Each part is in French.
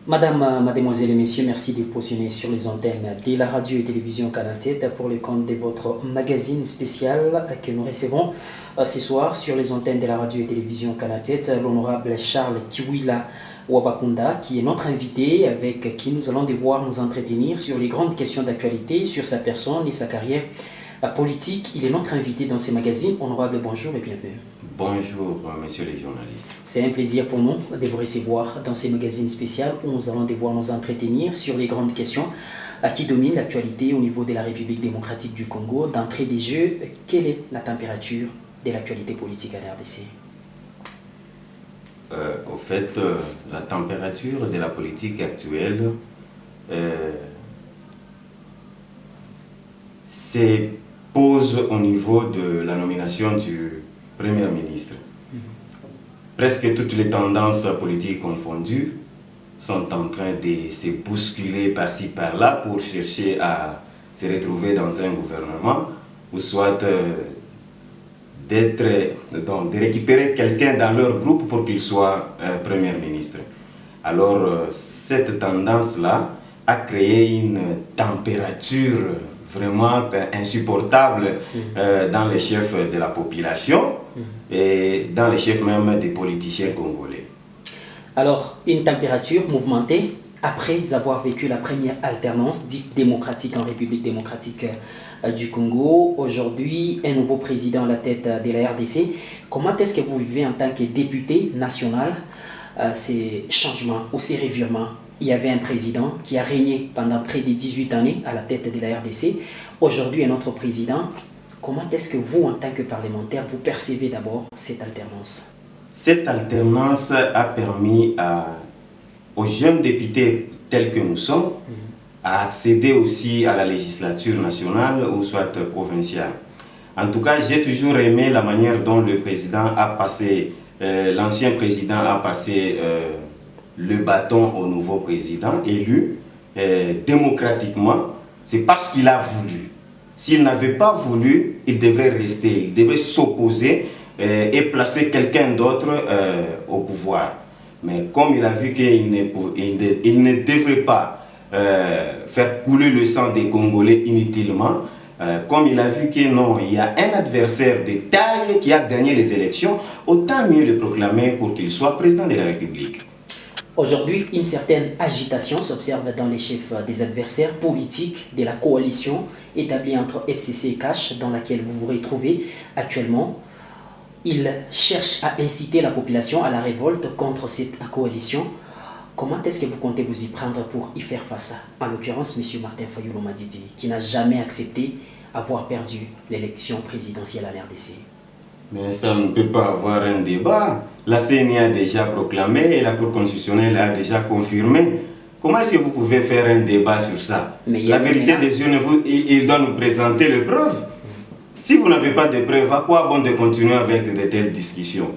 Mademoiselles et messieurs, merci de positionner sur les antennes de la radio et télévision Canal 7 pour le compte de votre magazine spécial que nous recevons ce soir sur les antennes de la radio et télévision Canal 7, l'honorable Charles Kiwila Wabakunda, qui est notre invité, avec qui nous allons devoir nous entretenir sur les grandes questions d'actualité, sur sa personne et sa carrière politique. Il est notre invité dans ces magazines. Honorable, bonjour et bienvenue. Bonjour, messieurs les journalistes. C'est un plaisir pour nous de vous recevoir dans ces magazines spéciaux où nous allons devoir nous entretenir sur les grandes questions qui dominent l'actualité au niveau de la République démocratique du Congo. D'entrée des jeux, quelle est la température de l'actualité politique à la RDC? Au fait, la température de la politique actuelle, c'est pose au niveau de la nomination du Premier ministre. Presque toutes les tendances politiques confondues sont en train de se bousculer par-ci par-là pour chercher à se retrouver dans un gouvernement ou soit de récupérer quelqu'un dans leur groupe pour qu'il soit Premier ministre. Alors cette tendance-là a créé une température vraiment insupportable dans les chefs de la population et dans les chefs même des politiciens congolais. Alors, une température mouvementée après avoir vécu la première alternance dite démocratique en République démocratique du Congo. Aujourd'hui, un nouveau président à la tête de la RDC. Comment est-ce que vous vivez en tant que député national ces changements ou ces revirements? Il y avait un président qui a régné pendant près de 18 années à la tête de la RDC. Aujourd'hui, un autre président. Comment est-ce que vous, en tant que parlementaire, vous percevez d'abord cette alternance? Cette alternance a permis aux jeunes députés tels que nous sommes à accéder aussi à la législature nationale ou soit provinciale. En tout cas, j'ai toujours aimé la manière dont le président a passé, l'ancien président a passé le bâton au nouveau président élu démocratiquement. C'est parce qu'il a voulu. S'il n'avait pas voulu, il devrait rester, il devrait s'opposer et placer quelqu'un d'autre au pouvoir. Mais comme il a vu qu'il ne devrait pas faire couler le sang des Congolais inutilement, comme il a vu que non, il y a un adversaire de taille qui a gagné les élections, autant mieux le proclamer pour qu'il soit président de la République. Aujourd'hui, une certaine agitation s'observe dans les chefs des adversaires politiques de la coalition établie entre FCC et CASH, dans laquelle vous vous retrouvez actuellement. Ils cherchent à inciter la population à la révolte contre cette coalition. Comment est-ce que vous comptez vous y prendre pour y faire face? En l'occurrence, M. Martin Fayulu Madidi, qui n'a jamais accepté avoir perdu l'élection présidentielle à l'RDC. Mais ça ne peut pas avoir un débat. La CENI a déjà proclamé et la Cour constitutionnelle a déjà confirmé. Comment est-ce que vous pouvez faire un débat sur ça? La vérité des yeux, il doit nous présenter les preuves. Si vous n'avez pas de preuves, à quoi bon de continuer avec de telles discussions?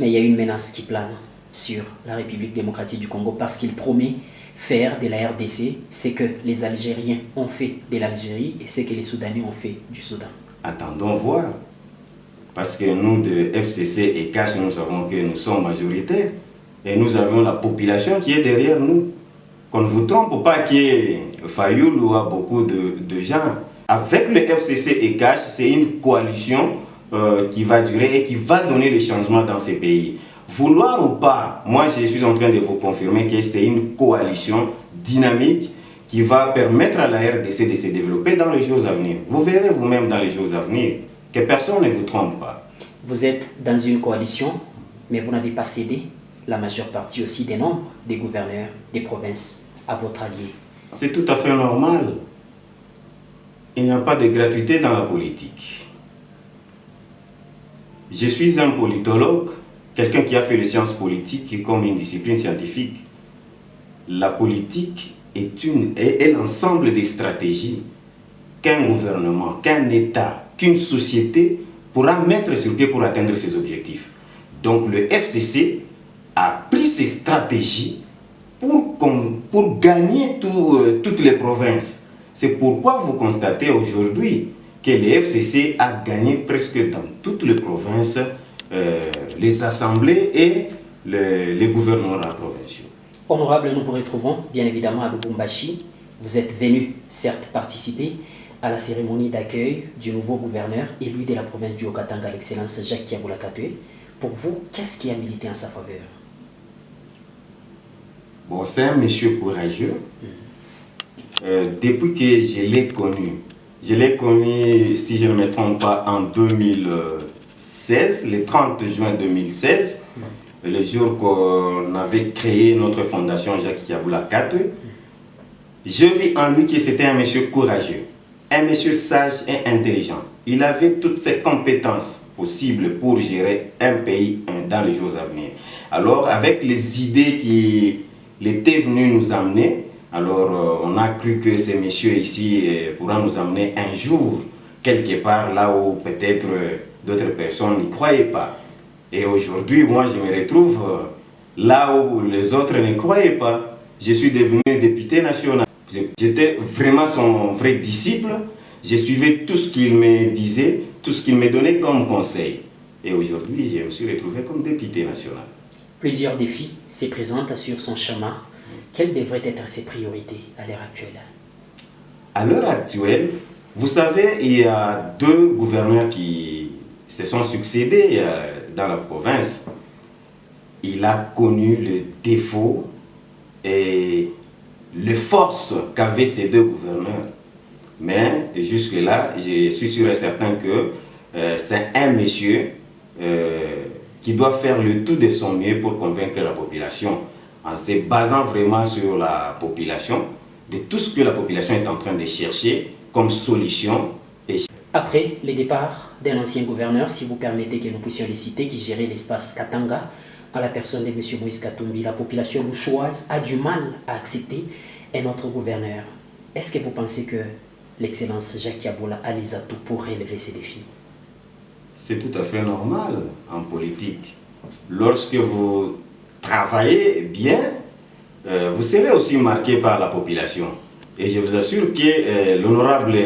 Mais il y a une menace qui plane sur la République démocratique du Congo parce qu'il promet faire de la RDC ce que les Algériens ont fait de l'Algérie et ce que les Soudanais ont fait du Soudan. Attendons voir. Parce que nous, de FCC et CASH, nous savons que nous sommes majoritaires. Et nous avons la population qui est derrière nous. Qu'on ne vous trompe pas que Fayulu a beaucoup de gens. Avec le FCC et CASH, c'est une coalition qui va durer et qui va donner les changements dans ces pays. Vouloir ou pas, moi je suis en train de vous confirmer que c'est une coalition dynamique qui va permettre à la RDC de se développer dans les jours à venir. Vous verrez vous-même dans les jours à venir que personne ne vous trompe pas. Vous êtes dans une coalition, mais vous n'avez pas cédé la majeure partie aussi des nombres des gouverneurs des provinces à votre allié. C'est tout à fait normal. Il n'y a pas de gratuité dans la politique. Je suis un politologue, quelqu'un qui a fait les sciences politiques comme une discipline scientifique. La politique est l'ensemble des stratégies qu'un gouvernement, qu'un État, qu'une société pourra mettre sur pied pour atteindre ses objectifs. Donc le FCC a pris ces stratégies pour gagner toutes les provinces. C'est pourquoi vous constatez aujourd'hui que le FCC a gagné presque dans toutes les provinces les assemblées et les gouvernements provinciaux. Honorable, nous vous retrouvons bien évidemment à Lubumbashi. Vous êtes venu, certes, participer à la cérémonie d'accueil du nouveau gouverneur élu de la province du Haut-Katanga, l'excellence Jacques Kiaboula Katoué. Pour vous, qu'est-ce qui a milité en sa faveur? Bon, c'est un monsieur courageux. Depuis que je l'ai connu, si je ne me trompe pas, en 2016, le 30 juin 2016, le jour qu'on avait créé notre fondation Jacques Kiaboula Katoué. Je vis en lui que c'était un monsieur courageux, un monsieur sage et intelligent. Il avait toutes ses compétences possibles pour gérer un pays dans les jours à venir. Alors, avec les idées qu'il était venu nous amener, alors on a cru que ce monsieur ici pourra nous amener un jour, quelque part là où peut-être d'autres personnes n'y croyaient pas. Et aujourd'hui, moi, je me retrouve là où les autres ne croyaient pas. Je suis devenu député national. J'étais vraiment son vrai disciple. Je suivais tout ce qu'il me disait, tout ce qu'il me donnait comme conseil. Et aujourd'hui, je me suis retrouvé comme député national. Plusieurs défis se présentent sur son chemin. Quelles devraient être ses priorités à l'heure actuelle? À l'heure actuelle, vous savez, il y a deux gouverneurs qui se sont succédés dans la province. Il a connu le défaut et les forces qu'avaient ces deux gouverneurs. Mais jusque-là, je suis sûr et certain que c'est un monsieur qui doit faire le tout de son mieux pour convaincre la population, en se basant vraiment sur la population, de tout ce que la population est en train de chercher comme solution. Après le départ d'un ancien gouverneur, si vous permettez que nous puissions les citer, qui gérait l'espace Katanga, à la personne de M. Moïse Katumbi, la population louchoise a du mal à accepter un autre gouverneur. Est-ce que vous pensez que l'excellence Jacques Kiaboula a les atouts pour relever ces défis? C'est tout à fait normal en politique. Lorsque vous travaillez bien, vous serez aussi marqué par la population. Et je vous assure que l'honorable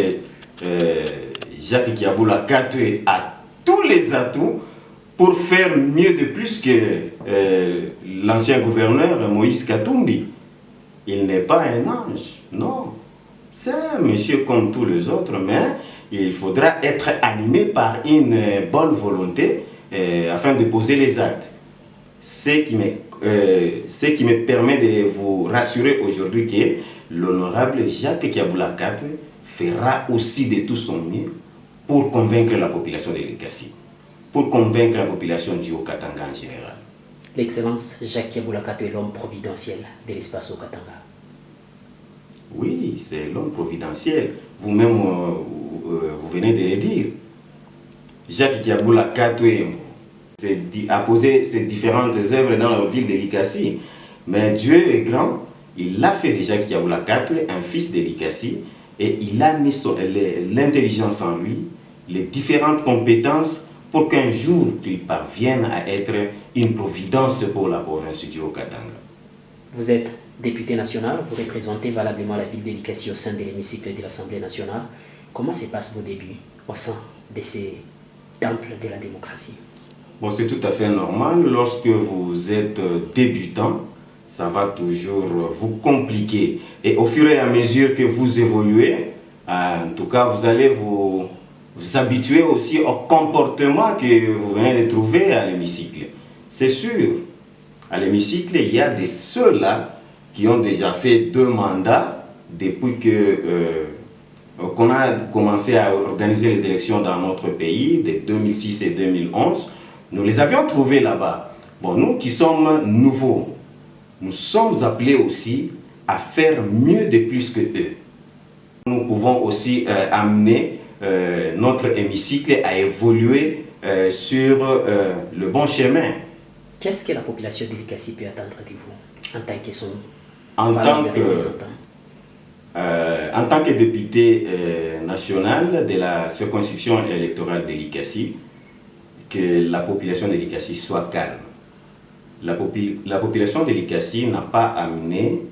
Jacques Kiaboula Katoué a tous les atouts pour faire mieux de plus que l'ancien gouverneur Moïse Katumbi. Il n'est pas un ange, non. C'est un monsieur comme tous les autres, mais il faudra être animé par une bonne volonté afin de poser les actes. Ce qui me permet de vous rassurer aujourd'hui que l'honorable Jacques Kiaboula Katoué fera aussi de tout son mieux pour convaincre la population de l'Ekassi, pour convaincre la population du Haut-Katanga en général. L'excellence Jacques Kiaboula Katoué est l'homme providentiel de l'espace Haut-Katanga. Oui, c'est l'homme providentiel. Vous-même, vous venez de le dire. Jacques Kiaboula Katoué a posé ses différentes œuvres dans la ville de l'Ekassi. Mais Dieu est grand. Il a fait de Jacques Kiaboula Katoué un fils de l'Ekassi. Et il a mis l'intelligence en lui, les différentes compétences pour qu'un jour qu'il parvienne à être une providence pour la province du Haut-Katanga. Vous êtes député national, vous représentez valablement la ville de l'Ekassi au sein de l'hémicycle de l'Assemblée nationale. Comment se passent vos débuts au sein de ces temples de la démocratie? Bon, c'est tout à fait normal. Lorsque vous êtes débutant, ça va toujours vous compliquer. Et au fur et à mesure que vous évoluez, en tout cas, vous allez vous habituer aussi au comportement que vous venez de trouver à l'hémicycle. C'est sûr, à l'hémicycle, il y a de ceux-là qui ont déjà fait 2 mandats depuis qu'on a commencé à organiser les élections dans notre pays, de 2006 et 2011. Nous les avions trouvés là-bas. Bon, nous qui sommes nouveaux, nous sommes appelés aussi à faire mieux de plus que eux. Nous pouvons aussi amener notre hémicycle à évoluer sur le bon chemin. Qu'est-ce que la population de l'Ekassi peut attendre de vous en tant que son représentant? En tant que député national de la circonscription électorale de l'Ekassi, que la population de l'Ekassi soit calme. La population de l'Ekassi n'a pas amené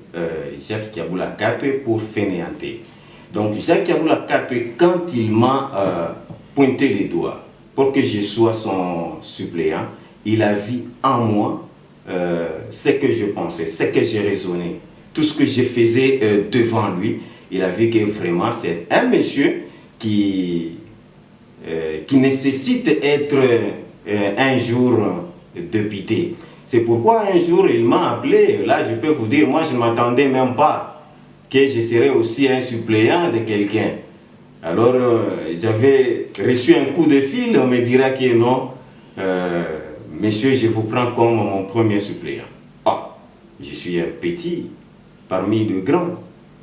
Jacques Kiaboula Katoué pour fainéanter. Donc Jacques Kiaboula Katoué, quand il m'a pointé les doigts pour que je sois son suppléant, il a vu en moi ce que je pensais, ce que j'ai raisonné, tout ce que je faisais devant lui, il a vu que vraiment c'est un monsieur qui nécessite être un jour député. C'est pourquoi un jour il m'a appelé. Là, je peux vous dire, moi je ne m'attendais même pas que je serais aussi un suppléant de quelqu'un. Alors, j'avais reçu un coup de fil, on me dira que non, monsieur, je vous prends comme mon premier suppléant. Ah, je suis un petit parmi les grands.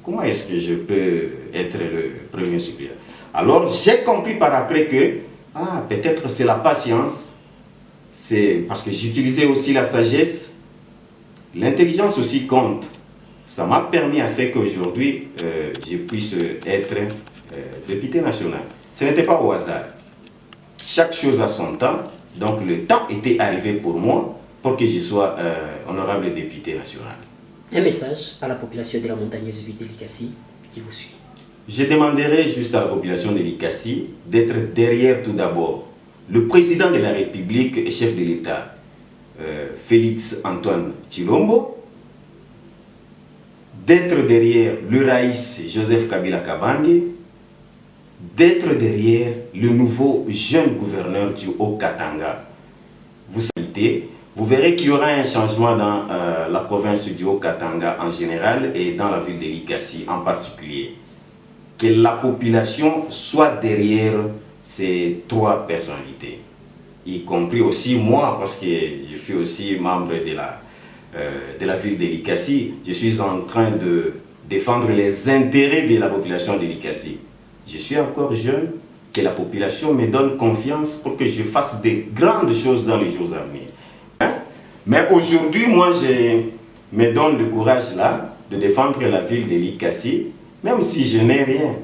Comment est-ce que je peux être le premier suppléant? Alors, j'ai compris par après que, peut-être c'est la patience, c'est parce que j'utilisais aussi la sagesse, l'intelligence aussi compte. Ça m'a permis à ce qu'aujourd'hui, je puisse être député national. Ce n'était pas au hasard. Chaque chose a son temps, donc le temps était arrivé pour moi pour que je sois honorable député national. Un message à la population de la montagneuse ville de Likasi qui vous suit. Je demanderai juste à la population de Likasi d'être derrière tout d'abord le président de la République et chef de l'État, Félix Antoine Tshilombo, d'être derrière le Raïs Joseph Kabila Kabange, d'être derrière le nouveau jeune gouverneur du Haut-Katanga. Vous verrez qu'il y aura un changement dans la province du Haut-Katanga en général et dans la ville de Likasi en particulier. Que la population soit derrière ces trois personnalités, y compris aussi moi, parce que je suis aussi membre de la ville de Likasi. Je suis en train de défendre les intérêts de la population de Likasi. Je suis encore jeune, que la population me donne confiance pour que je fasse de grandes choses dans les jours à venir. Mais aujourd'hui, moi, je me donne le courage là de défendre la ville de Likasi, même si je n'ai rien.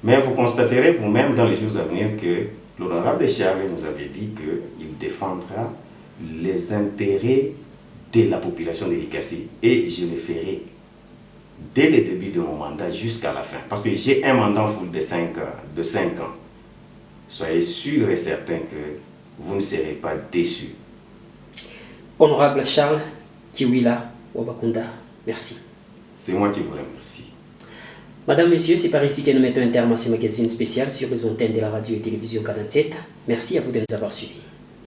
Mais vous constaterez vous-même dans les jours à venir que l'honorable Charles nous avait dit qu'il défendra les intérêts de la population de Likasi. Et je le ferai dès le début de mon mandat jusqu'à la fin. Parce que j'ai un mandat full de 5 ans. Soyez sûrs et certains que vous ne serez pas déçus. Honorable Charles Kiwila Wabakunda, merci. C'est moi qui vous remercie. Madame, Monsieur, c'est par ici que nous mettons un terme à ce magazine spécial sur les antennes de la radio et télévision 47. Merci à vous de nous avoir suivis.